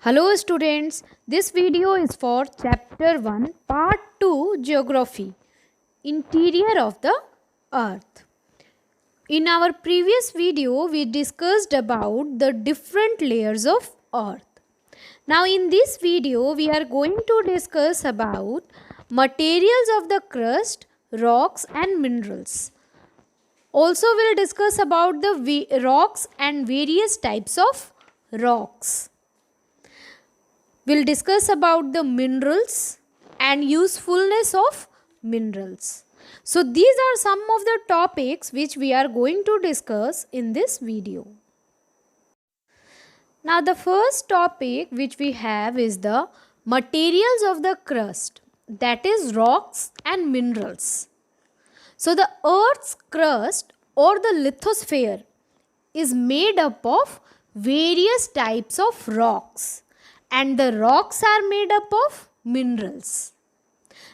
Hello students, this video is for chapter 1 part 2 geography, interior of the earth. In our previous video we discussed about the different layers of earth. Now in this video we are going to discuss about materials of the crust, rocks and minerals. Also we'll discuss about the rocks and various types of rocks. We'll discuss about the minerals and usefulness of minerals. So these are some of the topics which we are going to discuss in this video. Now the first topic which we have is the materials of the crust, that is rocks and minerals. So the earth's crust or the lithosphere is made up of various types of rocks. And the rocks are made up of minerals.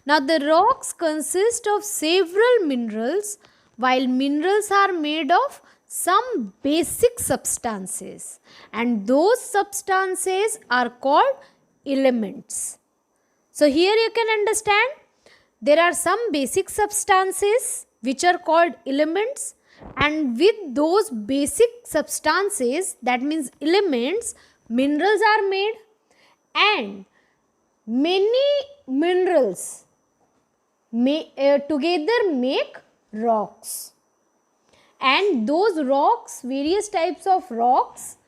Now the rocks consist of several minerals while minerals are made of some basic substances, and those substances are called elements. So here you can understand there are some basic substances which are called elements, and with those basic substances, that means elements, minerals are made. And many minerals together make rocks, and those rocks, various types of rocks,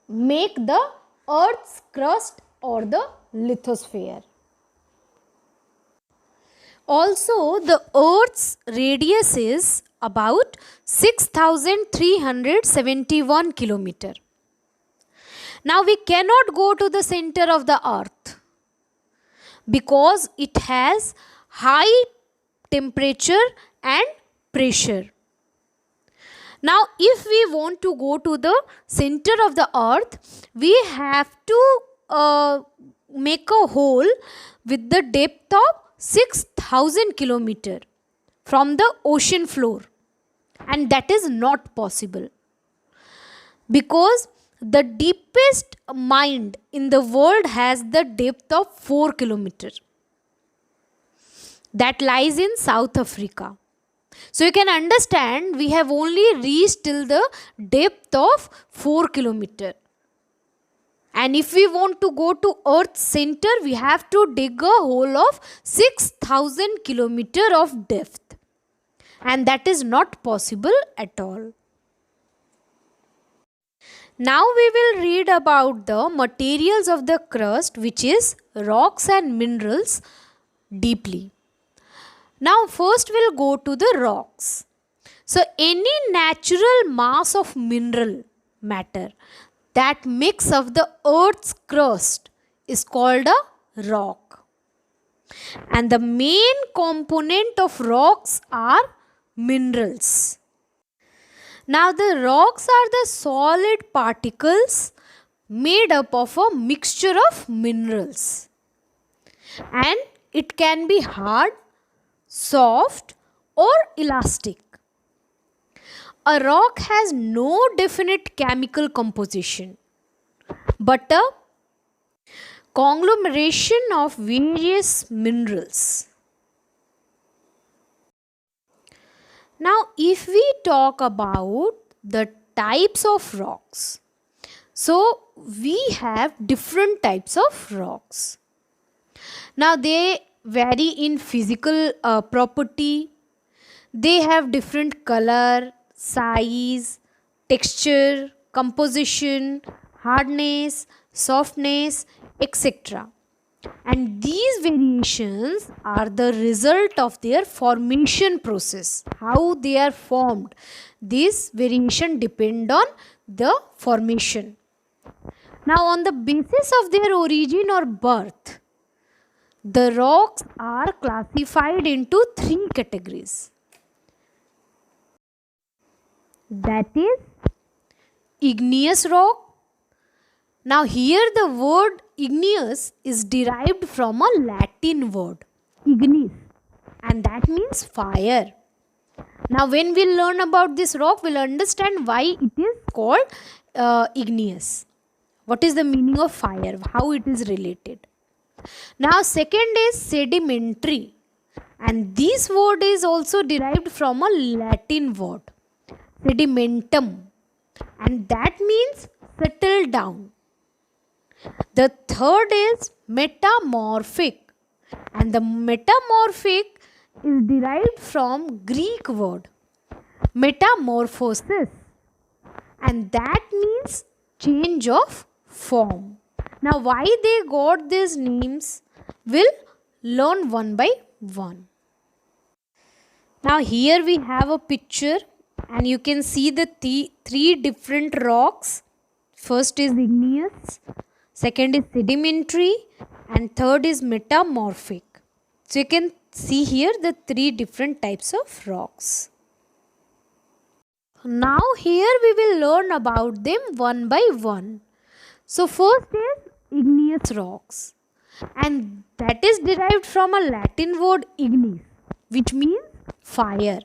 make the earth's crust or the lithosphere. Also the earth's radius is about 6,371 kilometers. Now we cannot go to the center of the earth because it has high temperature and pressure. Now if we want to go to the center of the earth, we have to make a hole with the depth of 6,000 kilometers from the ocean floor, and that is not possible because the deepest mine in the world has the depth of 4 kilometers. That lies in South Africa. So you can understand we have only reached till the depth of 4 kilometers. And if we want to go to Earth's center, we have to dig a hole of 6,000 kilometers of depth. And that is not possible at all. Now we will read about the materials of the crust, which is rocks and minerals, deeply. Now first we'll go to the rocks. So any natural mass of mineral matter that makes up the earth's crust is called a rock. And the main component of rocks are minerals. Now the rocks are the solid particles made up of a mixture of minerals, and it can be hard, soft or elastic. A rock has no definite chemical composition but a conglomeration of various minerals. Now if we talk about the types of rocks, so we have different types of rocks. Now they vary in physical property, they have different color, size, texture, composition, hardness, softness, etc. And these variations are the result of their formation process. How they are formed, this variation depend on the formation. Now on the basis of their origin or birth, the rocks are classified into 3 categories. That is igneous rock. Now here the word igneous is derived from a Latin word, ignis, and that means fire. Now when we learn about this rock, we'll understand why it is called igneous. What is the meaning of fire? How it is related? Now, second is sedimentary, and this word is also derived from a Latin word, sedimentum, and that means settle down. The third is metamorphic, and the metamorphic is derived from Greek word metamorphosis, and that means change of form. Now, why they got these names, we'll learn one by one. Now, here we have a picture, and you can see the three different rocks. First is igneous, second is sedimentary, and third is metamorphic. So, you can see here the three different types of rocks. Now, here we will learn about them one by one. So, first is igneous rocks, and that is derived from a Latin word ignis, which means fire.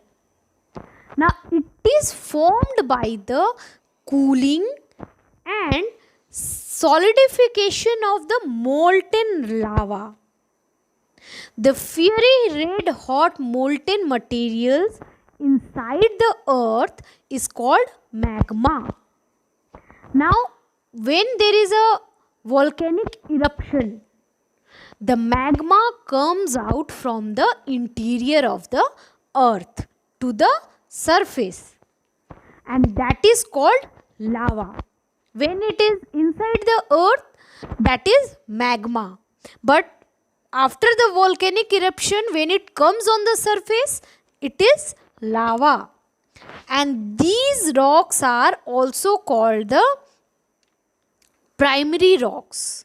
Now, it is formed by the cooling and solidification of the molten lava. The fiery red hot molten materials inside the earth is called magma. Now, when there is a volcanic eruption, the magma comes out from the interior of the earth to the surface, and that is called lava. When it is inside the earth, that is magma. But after the volcanic eruption, when it comes on the surface, it is lava. And these rocks are also called the primary rocks,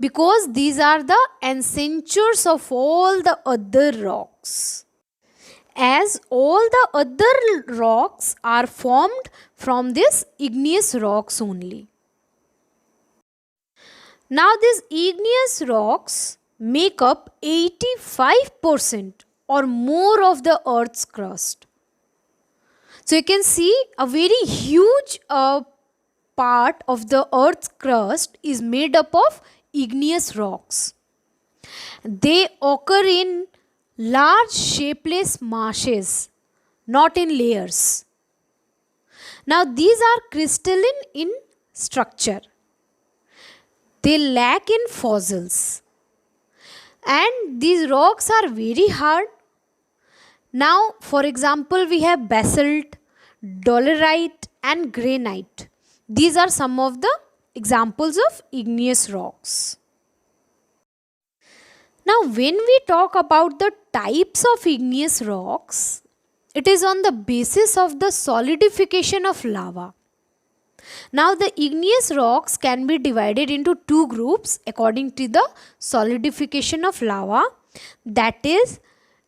because these are the ancestors of all the other rocks, as all the other rocks are formed from these igneous rocks only. Now, these igneous rocks make up 85% or more of the earth's crust. So, you can see a very huge part of the earth's crust is made up of igneous rocks. They occur in large shapeless masses, not in layers. Now, these are crystalline in structure. They lack in fossils. And these rocks are very hard. Now, for example, we have basalt, dolerite, and granite. These are some of the examples of igneous rocks. Now, when we talk about the types of igneous rocks, it is on the basis of the solidification of lava. Now, the igneous rocks can be divided into two groups according to the solidification of lava, that is,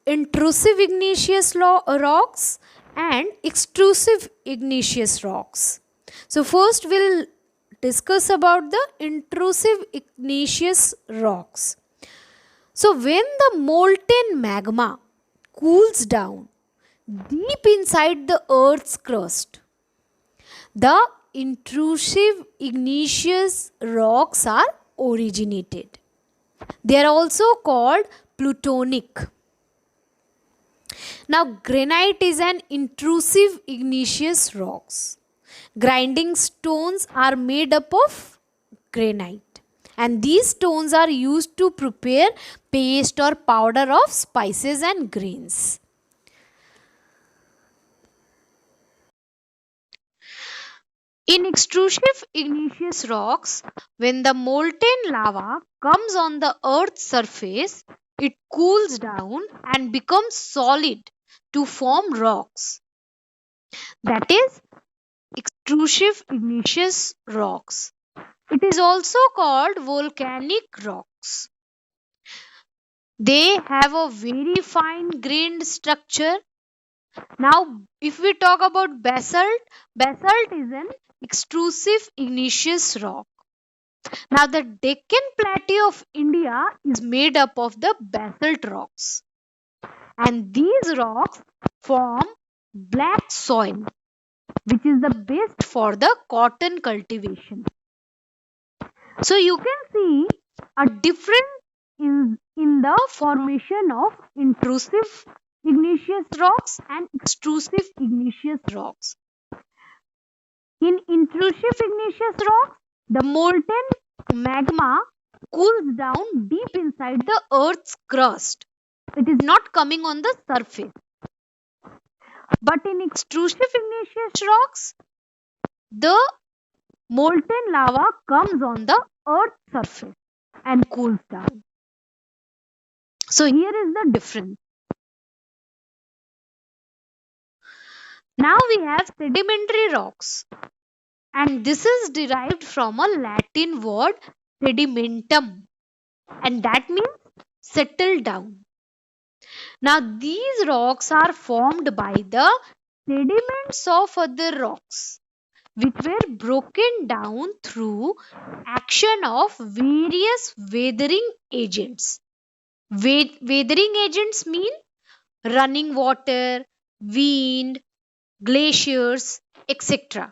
intrusive igneous rocks and extrusive igneous rocks. So, first we'll discuss about the intrusive igneous rocks. So, when the molten magma cools down deep inside the earth's crust, the intrusive igneous rocks are originated. They are also called plutonic. Now, granite is an intrusive igneous rocks. Grinding stones are made up of granite, and these stones are used to prepare paste or powder of spices and grains. In extrusive igneous rocks, when the molten lava comes on the earth's surface, it cools down and becomes solid to form rocks. That is extrusive igneous rocks. It is also called volcanic rocks. They have a very fine grained structure. Now, if we talk about basalt, basalt is an extrusive igneous rock. Now, the Deccan Plateau of India is made up of the basalt rocks, and these rocks form black soil, which is the best for the cotton cultivation. So you can see a difference in the formation of intrusive igneous rocks and extrusive igneous rocks. In intrusive igneous rocks, the molten magma cools down deep inside the Earth's crust. It is not coming on the surface. But in extrusive igneous rocks, the molten lava comes on the Earth's surface and cools down. So here is the difference. Now we have sedimentary rocks, and this is derived from a Latin word sedimentum, and that means settle down. Now these rocks are formed by the sediments of other rocks which were broken down through action of various weathering agents. Weathering agents mean running water, wind, glaciers, etc.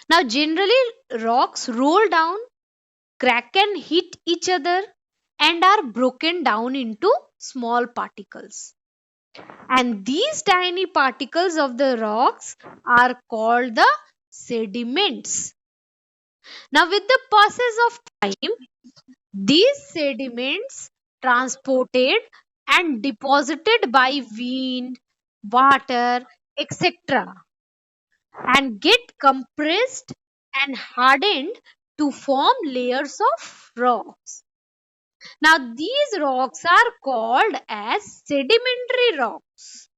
Now, generally, rocks roll down, crack and hit each other, and are broken down into small particles. And these tiny particles of the rocks are called the sediments. Now, with the passage of time, these sediments transported and deposited by wind, water, etc., and get compressed and hardened to form layers of rocks. Now, these rocks are called as sedimentary rocks.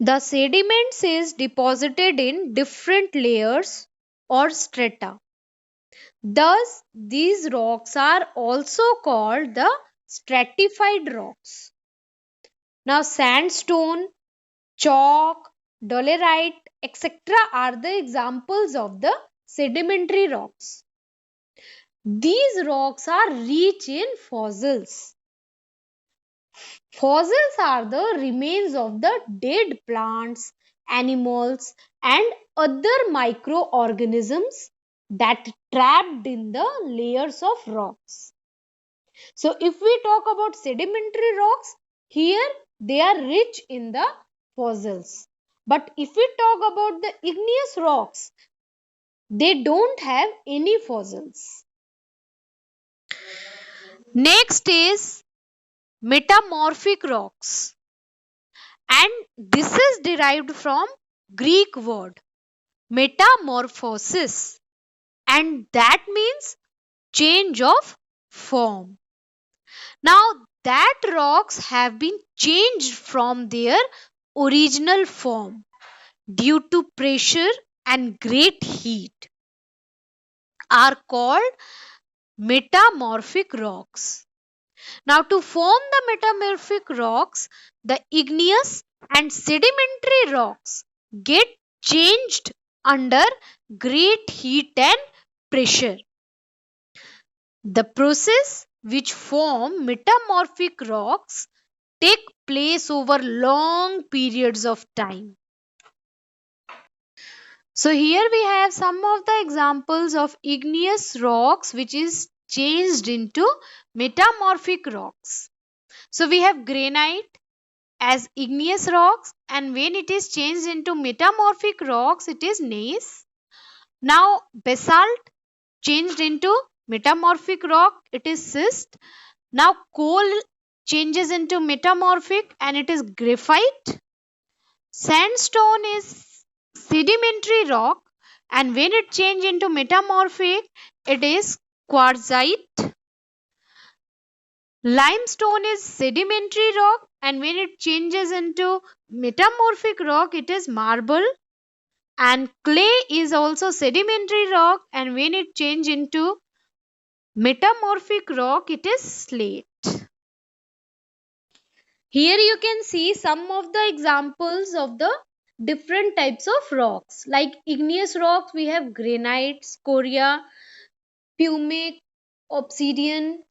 The sediments is deposited in different layers or strata. Thus, these rocks are also called the stratified rocks. Now, sandstone, chalk, dolerite, etc. are the examples of the sedimentary rocks. These rocks are rich in fossils. Fossils are the remains of the dead plants, animals, and other microorganisms that trapped in the layers of rocks. So, if we talk about sedimentary rocks, here they are rich in the fossils. But if we talk about the igneous rocks, they don't have any fossils. Next is metamorphic rocks, and this is derived from Greek word metamorphosis, and that means change of form. Now that rocks have been changed from their original form due to pressure and great heat are called metamorphic rocks. Now, to form the metamorphic rocks, the igneous and sedimentary rocks get changed under great heat and pressure. The process which form metamorphic rocks take place over long periods of time. So here we have some of the examples of igneous rocks which is changed into metamorphic rocks. So we have granite as igneous rocks, and when it is changed into metamorphic rocks it is gneiss. Now basalt changed into metamorphic rock, it is schist. Now coal changes into metamorphic and it is graphite. Sandstone is sedimentary rock, and when it changes into metamorphic it is quartzite. Limestone is sedimentary rock, and when it changes into metamorphic rock it is marble. And clay is also sedimentary rock, and when it changes into metamorphic rock it is slate. Here you can see some of the examples of the different types of rocks. Like igneous rocks we have granite, scoria, pumic, obsidian.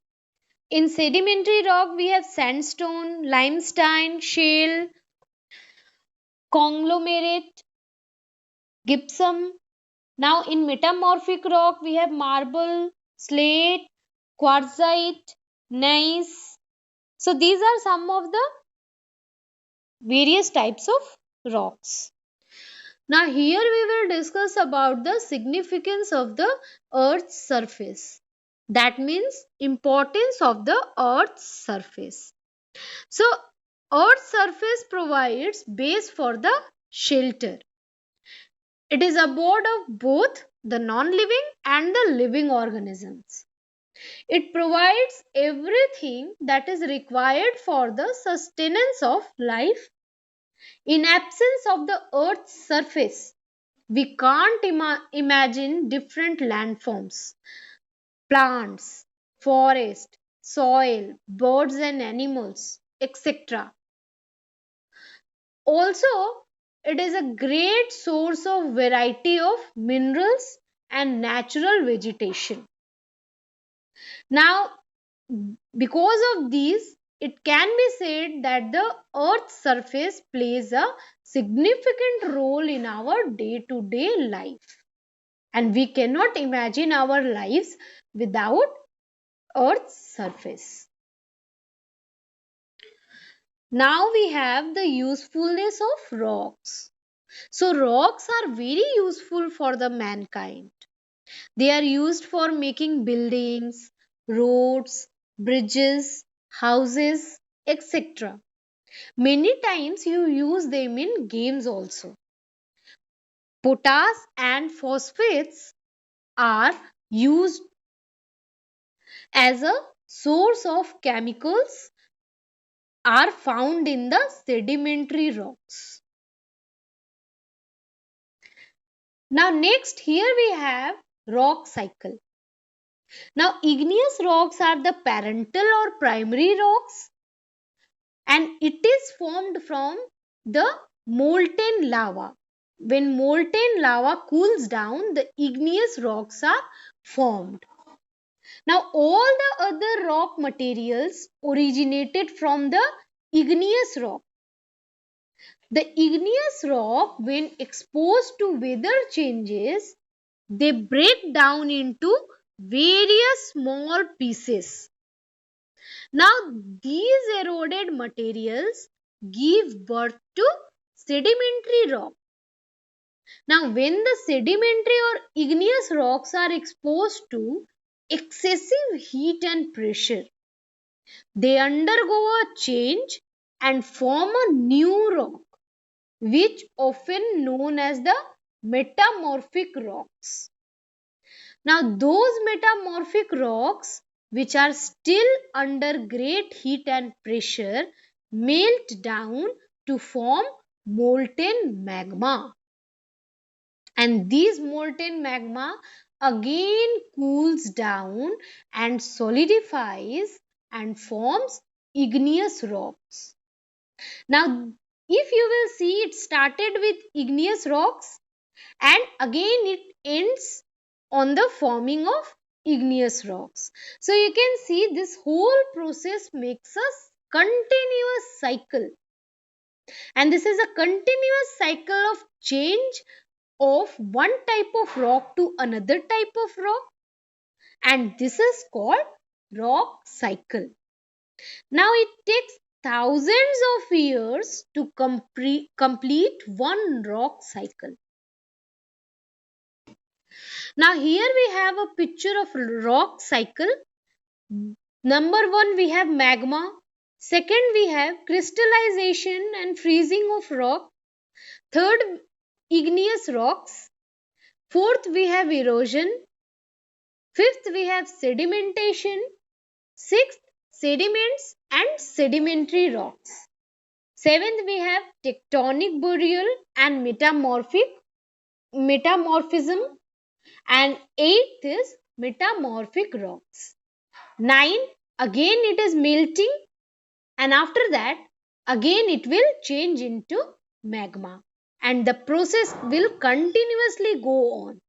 In sedimentary rock we have sandstone, limestone, shale, conglomerate, gypsum. Now in metamorphic rock we have marble, slate, quartzite, gneiss. So these are some of the various types of rocks. Now here we will discuss about the significance of the earth's surface. That means importance of the earth's surface. So earth's surface provides base for the shelter. It is abode of both the non-living and the living organisms. It provides everything that is required for the sustenance of life. In absence of the earth's surface, we can't imagine different landforms, plants, forest, soil, birds and animals, etc. Also, it is a great source of variety of minerals and natural vegetation. Now, because of these, it can be said that the earth's surface plays a significant role in our day to day life, and we cannot imagine our lives without earth's surface. Now we have the usefulness of rocks. So rocks are very useful for the mankind. They are used for making buildings, roads, bridges, houses, etc. Many times you use them in games also. Potash and phosphates are used as a source of chemicals are found in the sedimentary rocks. Now next here we have rock cycle. Now igneous rocks are the parental or primary rocks, and it is formed from the molten lava. When molten lava cools down, the igneous rocks are formed. Now all the other rock materials originated from the igneous rock. The igneous rock, when exposed to weather changes, they break down into various small pieces. Now, these eroded materials give birth to sedimentary rock. Now, when the sedimentary or igneous rocks are exposed to excessive heat and pressure, they undergo a change and form a new rock, which often known as the metamorphic rocks. Now, those metamorphic rocks, which are still under great heat and pressure, melt down to form molten magma. And these molten magma again cools down and solidifies and forms igneous rocks. Now, if you will see, it started with igneous rocks and again it ends on the forming of igneous rocks. So you can see this whole process makes a continuous cycle, and this is a continuous cycle of change of one type of rock to another type of rock, and this is called rock cycle. Now it takes thousands of years to complete one rock cycle. Now here we have a picture of rock cycle. Number one, we have magma. Second, we have crystallization and freezing of rock. Third, igneous rocks. Fourth, we have erosion. Fifth, we have sedimentation. Sixth, sediments and sedimentary rocks. Seventh, we have tectonic burial and metamorphism. And eighth is metamorphic rocks. 9, again it is melting, and after that again it will change into magma, and the process will continuously go on,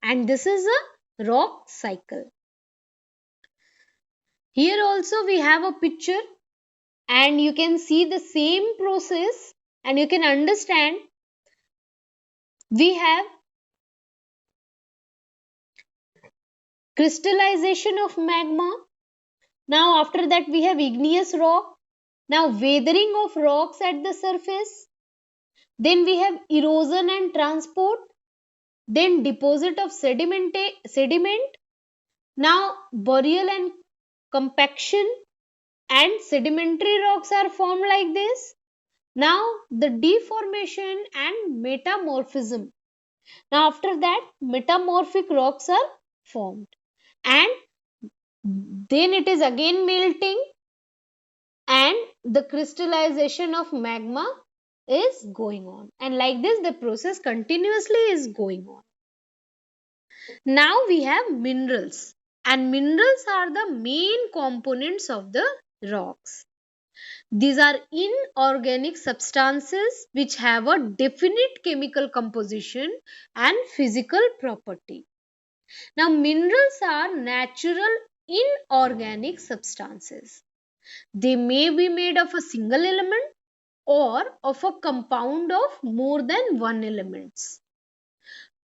and this is a rock cycle. Here also we have a picture, and you can see the same process, and you can understand we have crystallization of magma. Now, after that, we have igneous rock. Now, weathering of rocks at the surface. Then we have erosion and transport. Then deposit of sediment. Now, burial and compaction and sedimentary rocks are formed like this. Now, the deformation and metamorphism. Now, after that, metamorphic rocks are formed. And then it is again melting and the crystallization of magma is going on. And like this, the process continuously is going on. Now we have minerals. And minerals are the main components of the rocks. These are inorganic substances which have a definite chemical composition and physical property. Now, minerals are natural inorganic substances. They may be made of a single element or of a compound of more than one elements.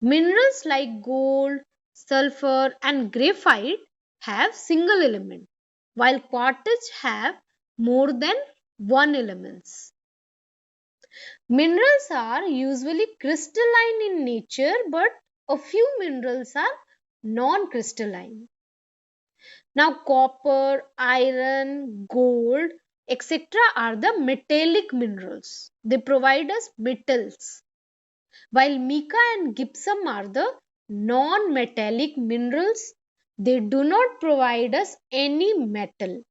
Minerals like gold, sulfur and graphite have single element, while quartz have more than one elements. Minerals are usually crystalline in nature, but a few minerals are non-crystalline. Now, copper, iron, gold, etc. are the metallic minerals. They provide us metals, while mica and gypsum are the non-metallic minerals. They do not provide us any metal.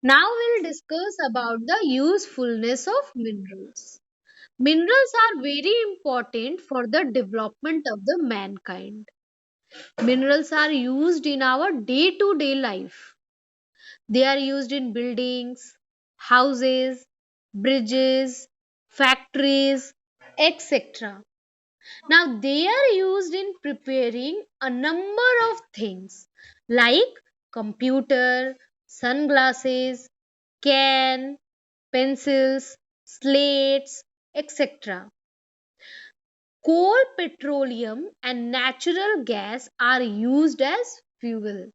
Now we'll discuss about the usefulness of minerals. Minerals are very important for the development of the mankind. Minerals are used in our day to day life. They are used in buildings, houses, bridges, factories, etc. Now, they are used in preparing a number of things like computer, sunglasses, can, pencils, slates, etc. Coal, petroleum, and natural gas are used as fuel.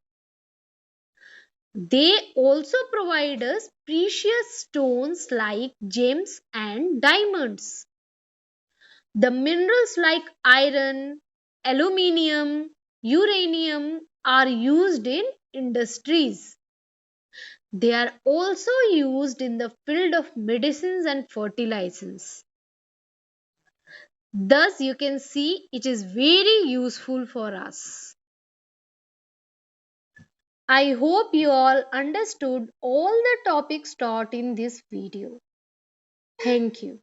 They also provide us precious stones like gems and diamonds. The minerals like iron, aluminium, uranium are used in industries. They are also used in the field of medicines and fertilizers. Thus, you can see it is very useful for us. I hope you all understood all the topics taught in this video. Thank you.